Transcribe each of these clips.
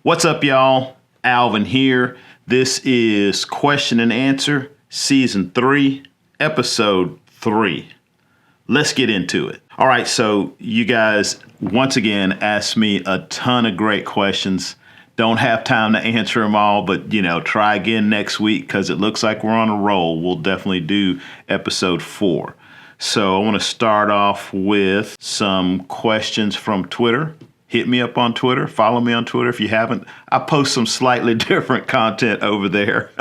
What's up, y'all? Alvin here. This is Question and Answer, Season 3, Episode 3. Let's get into it. All right, so you guys once again asked me a ton of great questions. Don't have time to answer them all, but try again next week because it looks like we're on a roll. We'll definitely do Episode 4. So I want to start off with some questions from Twitter. Hit me up on Twitter. Follow me on Twitter if you haven't. I post some slightly different content over there.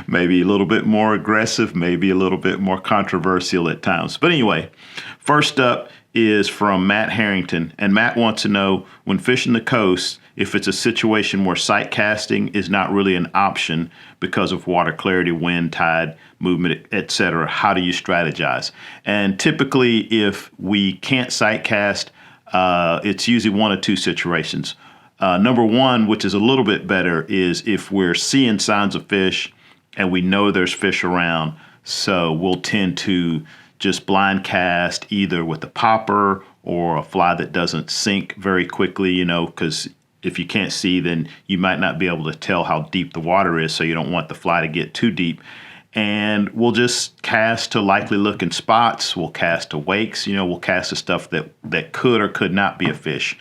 Maybe a little bit more aggressive, maybe a little bit more controversial at times. But anyway, first up is from Matt Harrington. And Matt wants to know, when fishing the coast, if it's a situation where sight casting is not really an option because of water clarity, wind, tide, movement, etc., how do you strategize? And typically, if we can't sight cast, it's usually one of two situations. Number one, which is a little bit better, is if we're seeing signs of fish and we know there's fish around. So we'll tend to just blind cast either with a popper or a fly that doesn't sink very quickly, because if you can't see, then you might not be able to tell how deep the water is. So you don't want the fly to get too deep. And we'll just cast to likely looking spots. We'll cast to wakes. We'll cast to stuff that could or could not be a fish.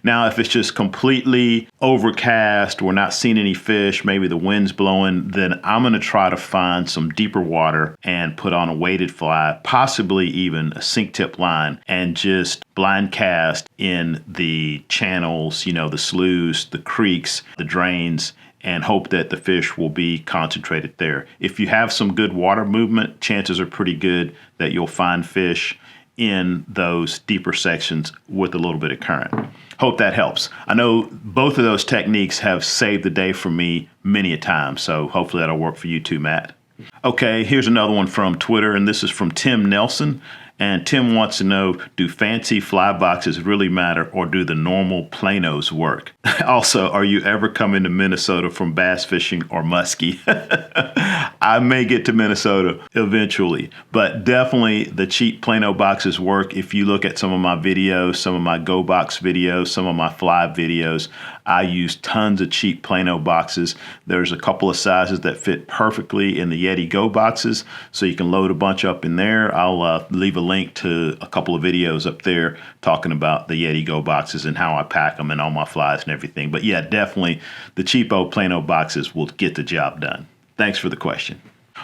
Now, if it's just completely overcast, we're not seeing any fish, maybe the wind's blowing, then I'm going to try to find some deeper water and put on a weighted fly, possibly even a sink tip line, and just blind cast in the channels, the sloughs, the creeks, the drains, and hope that the fish will be concentrated there. If you have some good water movement, chances are pretty good that you'll find fish in those deeper sections with a little bit of current. Hope that helps. I know both of those techniques have saved the day for me many a time, so hopefully that'll work for you too, Matt. Okay, here's another one from Twitter, and this is from Tim Nelson. And Tim wants to know, do fancy fly boxes really matter, or do the normal planos work? Also, are you ever coming to Minnesota from bass fishing or muskie? I may get to Minnesota eventually, but definitely the cheap plano boxes work. If you look at some of my videos, some of my Go Box videos, some of my fly videos, I use tons of cheap plano boxes. There's a couple of sizes that fit perfectly in the Yeti Go boxes, so you can load a bunch up in there. I'll leave a link to a couple of videos up there talking about the Yeti Go boxes and how I pack them and all my flies and everything. But yeah, definitely the cheapo plano boxes will get the job done. Thanks for the question.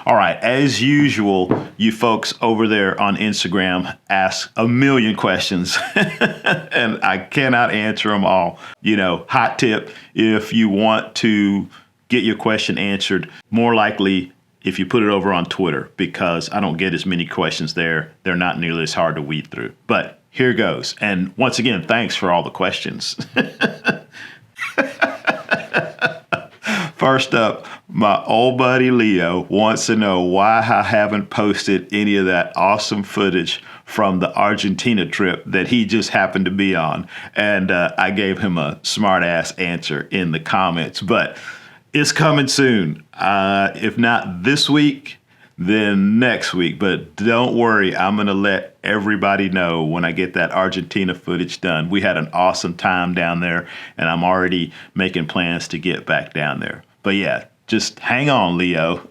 All right, as usual, you folks over there on Instagram ask a million questions, and I cannot answer them all. Hot tip, if you want to get your question answered, more likely if you put it over on Twitter, because I don't get as many questions there. They're not nearly as hard to weed through. But here goes. And once again, thanks for all the questions. First up, my old buddy Leo wants to know why I haven't posted any of that awesome footage from the Argentina trip that he just happened to be on. And I gave him a smart ass answer in the comments, but it's coming soon. If not this week, then next week. But don't worry, I'm going to let everybody know when I get that Argentina footage done. We had an awesome time down there, and I'm already making plans to get back down there. But yeah, just hang on, Leo.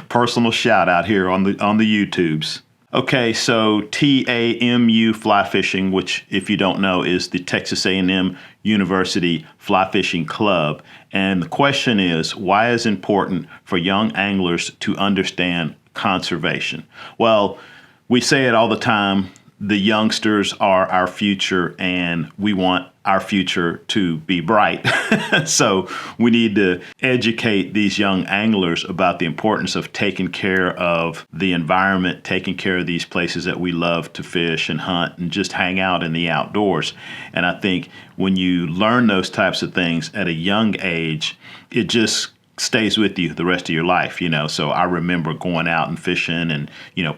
Personal shout out here on the YouTubes. Okay, so TAMU Fly Fishing, which if you don't know is the Texas A&M University Fly Fishing Club. And the question is, why is it important for young anglers to understand conservation? Well, we say it all the time. The youngsters are our future, and we want our future to be bright. So we need to educate these young anglers about the importance of taking care of the environment, taking care of these places that we love to fish and hunt and just hang out in the outdoors. And I think when you learn those types of things at a young age, it just stays with you the rest of your life, So I remember going out and fishing and,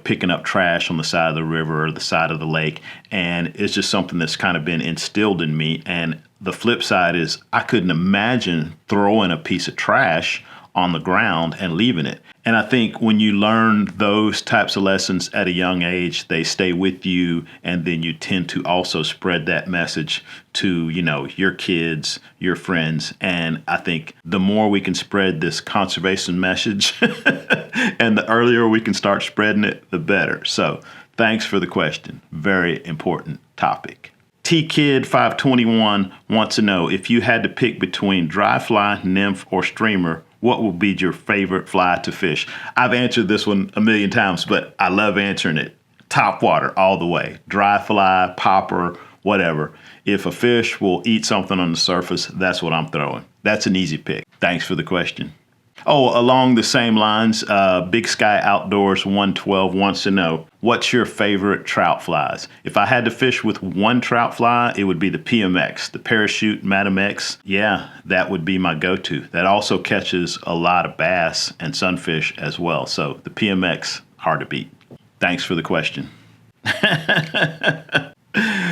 picking up trash on the side of the river or the side of the lake. And it's just something that's kind of been instilled in me. And the flip side is I couldn't imagine throwing a piece of trash on the ground and leaving it. And I think when you learn those types of lessons at a young age, they stay with you, and then you tend to also spread that message to, your kids, your friends. And I think the more we can spread this conservation message and the earlier we can start spreading it, the better. So thanks for the question. Very important topic. T-Kid 521 wants to know, if you had to pick between dry fly, nymph, or streamer, what would be your favorite fly to fish? I've answered this one a million times, but I love answering it. Top water all the way. Dry fly, popper, whatever. If a fish will eat something on the surface, that's what I'm throwing. That's an easy pick. Thanks for the question. Oh, along the same lines, Big Sky Outdoors 112 wants to know, what's your favorite trout flies? If I had to fish with one trout fly, it would be the PMX, the Parachute Madam X. Yeah, that would be my go-to. That also catches a lot of bass and sunfish as well. So the PMX, hard to beat. Thanks for the question.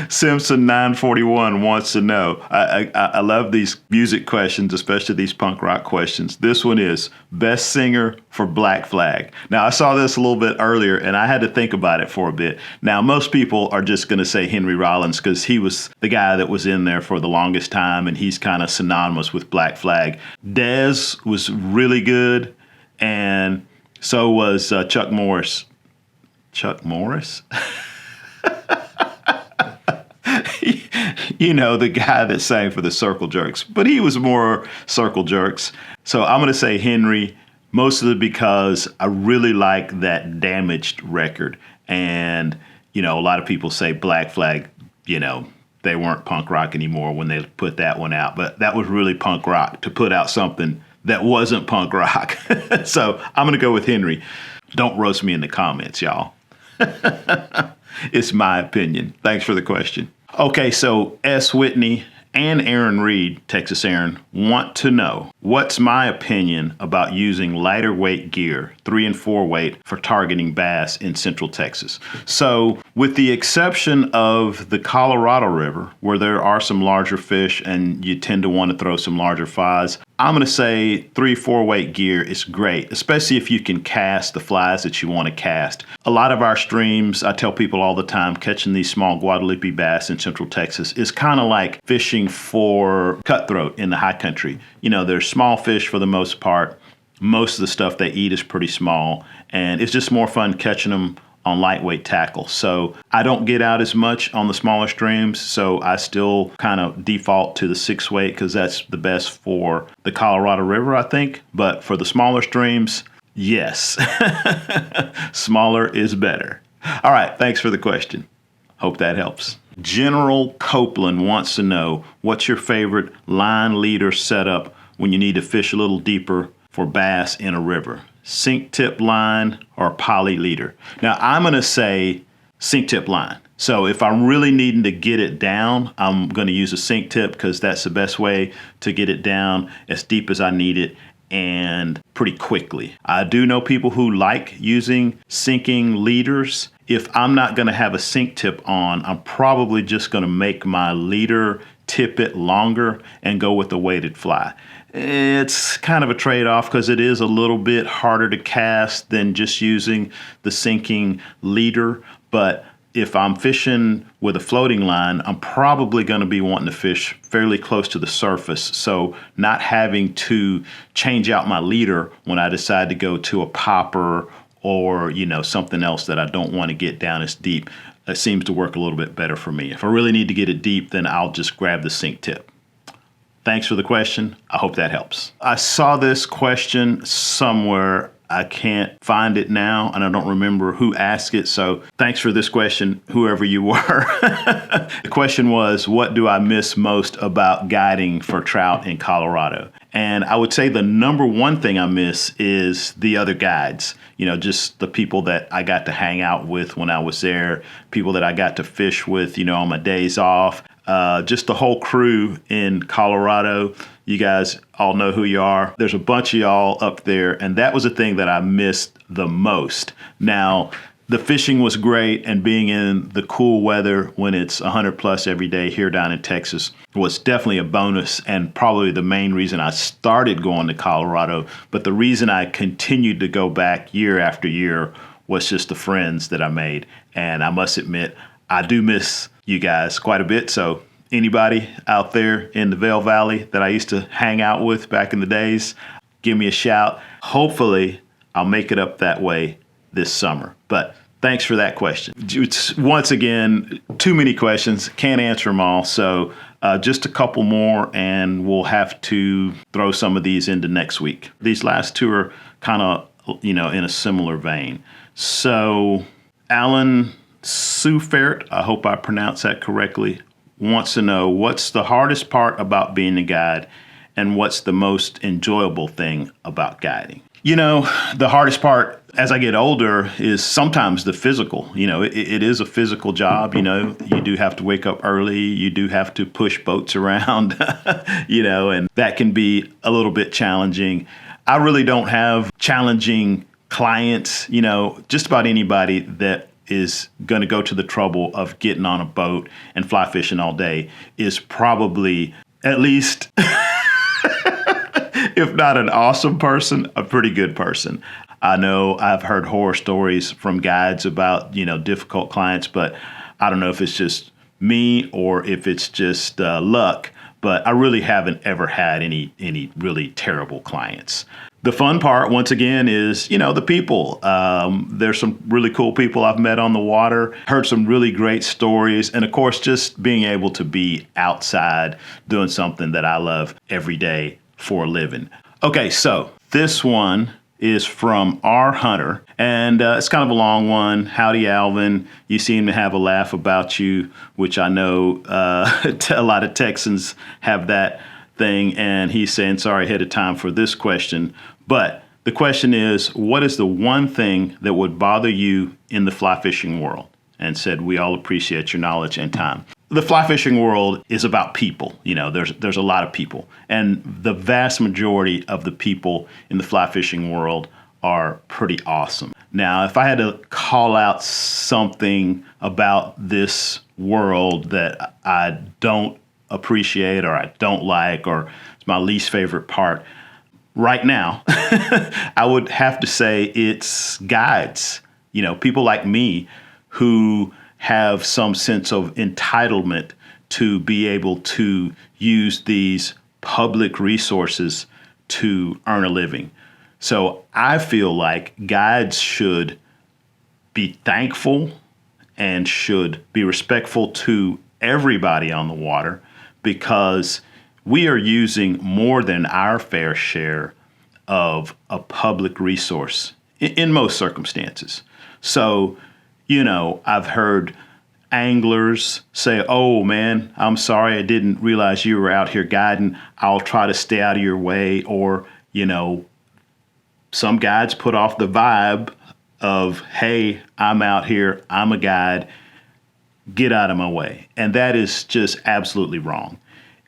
Simpson 941 wants to know, I love these music questions, especially these punk rock questions. This one is, best singer for Black Flag. Now, I saw this a little bit earlier, and I had to think about it for a bit. Now, most people are just going to say Henry Rollins because he was the guy that was in there for the longest time, and he's kind of synonymous with Black Flag. Dez was really good, and so was Chuck Morris. Chuck Morris? The guy that sang for the Circle Jerks, but he was more Circle Jerks. So I'm going to say Henry, mostly because I really like that Damaged record. And, a lot of people say Black Flag, they weren't punk rock anymore when they put that one out. But that was really punk rock to put out something that wasn't punk rock. So I'm going to go with Henry. Don't roast me in the comments, y'all. It's my opinion. Thanks for the question. Okay, so S. Whitney and Aaron Reed, Texas Aaron, want to know, what's my opinion about using lighter weight gear, 3 and 4 weight, for targeting bass in Central Texas? So with the exception of the Colorado River, where there are some larger fish and you tend to want to throw some larger flies, I'm going to say 3-4 weight gear is great, especially if you can cast the flies that you want to cast. A lot of our streams, I tell people all the time, catching these small Guadalupe bass in Central Texas is kind of like fishing for cutthroat in the high country. They're small fish for the most part. Most of the stuff they eat is pretty small, and it's just more fun catching them on lightweight tackle. So I don't get out as much on the smaller streams, so I still kind of default to the 6 weight because that's the best for the Colorado River, I think. But for the smaller streams, yes, smaller is better. All right, thanks for the question. Hope that helps. General Copeland wants to know, what's your favorite line leader setup when you need to fish a little deeper for bass in a river? Sink tip line or poly leader? Now, I'm going to say sink tip line. So if I'm really needing to get it down, I'm going to use a sink tip because that's the best way to get it down as deep as I need it and pretty quickly. I do know people who like using sinking leaders. If I'm not going to have a sink tip on, I'm probably just going to make my leader tip it longer and go with a weighted fly. It's kind of a trade-off because it is a little bit harder to cast than just using the sinking leader. But if I'm fishing with a floating line, I'm probably going to be wanting to fish fairly close to the surface. So not having to change out my leader when I decide to go to a popper or, something else that I don't want to get down as deep, that seems to work a little bit better for me. If I really need to get it deep, then I'll just grab the sink tip. Thanks for the question. I hope that helps. I saw this question somewhere. I can't find it now, and I don't remember who asked it. So thanks for this question, whoever you were. The question was, what do I miss most about guiding for trout in Colorado? And I would say the number one thing I miss is the other guides. Just the people that I got to hang out with when I was there, people that I got to fish with, on my days off. Just the whole crew in Colorado. You guys all know who you are. There's a bunch of y'all up there, and that was the thing that I missed the most. Now, the fishing was great, and being in the cool weather when it's 100 plus every day here down in Texas was definitely a bonus, and probably the main reason I started going to Colorado. But the reason I continued to go back year after year was just the friends that I made. And I must admit, I do miss you guys quite a bit. So anybody out there in the Vail Valley that I used to hang out with back in the days, give me a shout. Hopefully I'll make it up that way this summer. But thanks for that question. It's, once again, too many questions. Can't answer them all. So just a couple more, and we'll have to throw some of these into next week. These last two are kind of, in a similar vein. So Alan Sufert, I hope I pronounced that correctly, wants to know, what's the hardest part about being a guide, and what's the most enjoyable thing about guiding? The hardest part as I get older is sometimes the physical. It is a physical job. You do have to wake up early. You do have to push boats around, and that can be a little bit challenging. I really don't have challenging clients. Just about anybody that is going to go to the trouble of getting on a boat and fly fishing all day is probably at least if not an awesome person, a pretty good person. I know I've heard horror stories from guides about, difficult clients, but I don't know if it's just me or if it's just luck, but I really haven't ever had any really terrible clients. The fun part, once again, is, the people. There's some really cool people I've met on the water, heard some really great stories, and of course, just being able to be outside doing something that I love every day for a living. Okay, so this one is from R. Hunter, and it's kind of a long one. Howdy, Alvin. You seem to have a laugh about you, which I know a lot of Texans have that thing, and he's saying sorry ahead of time for this question. But the question is, what is the one thing that would bother you in the fly fishing world? And said, we all appreciate your knowledge and time. The fly fishing world is about people. There's a lot of people. And the vast majority of the people in the fly fishing world are pretty awesome. Now, if I had to call out something about this world that I don't appreciate or I don't like or it's my least favorite part, right now, I would have to say it's guides. People like me who have some sense of entitlement to be able to use these public resources to earn a living. So I feel like guides should be thankful and should be respectful to everybody on the water, because we are using more than our fair share of a public resource in most circumstances. So, I've heard anglers say, oh man, I'm sorry, I didn't realize you were out here guiding. I'll try to stay out of your way. Or, some guides put off the vibe of, hey, I'm out here, I'm a guide, get out of my way. And that is just absolutely wrong.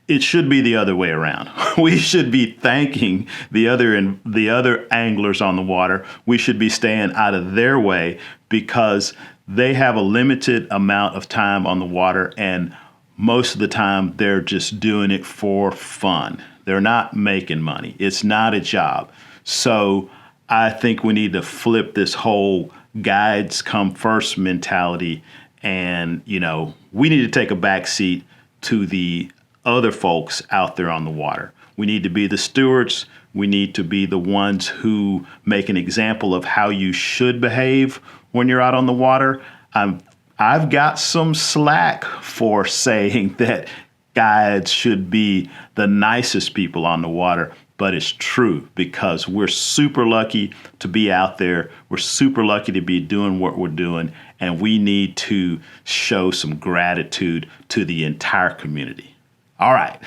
It should be the other way around. We should be thanking the other anglers on the water. We should be staying out of their way because they have a limited amount of time on the water, and most of the time they're just doing it for fun. They're not making money. It's not a job. So I think we need to flip this whole guides come first mentality, and we need to take a back seat to the other folks out there on the water. We need to be the stewards. We need to be the ones who make an example of how you should behave when you're out on the water. I've got some slack for saying that guides should be the nicest people on the water, but it's true because we're super lucky to be out there. We're super lucky to be doing what we're doing, and we need to show some gratitude to the entire community. All right.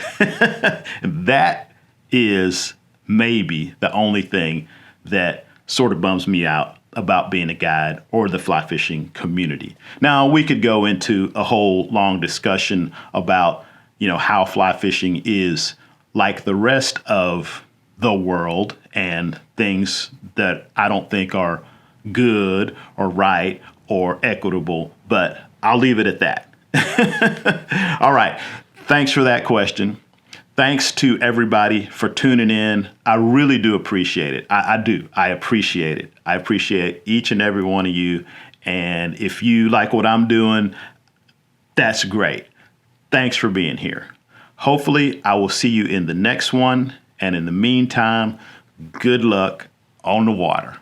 That is maybe the only thing that sort of bums me out about being a guide or the fly fishing community. Now, we could go into a whole long discussion about, how fly fishing is like the rest of the world and things that I don't think are good or right or equitable, but I'll leave it at that. All right. Thanks for that question. Thanks to everybody for tuning in. I really do appreciate it. I do. I appreciate it. I appreciate each and every one of you. And if you like what I'm doing, that's great. Thanks for being here. Hopefully, I will see you in the next one. And in the meantime, good luck on the water.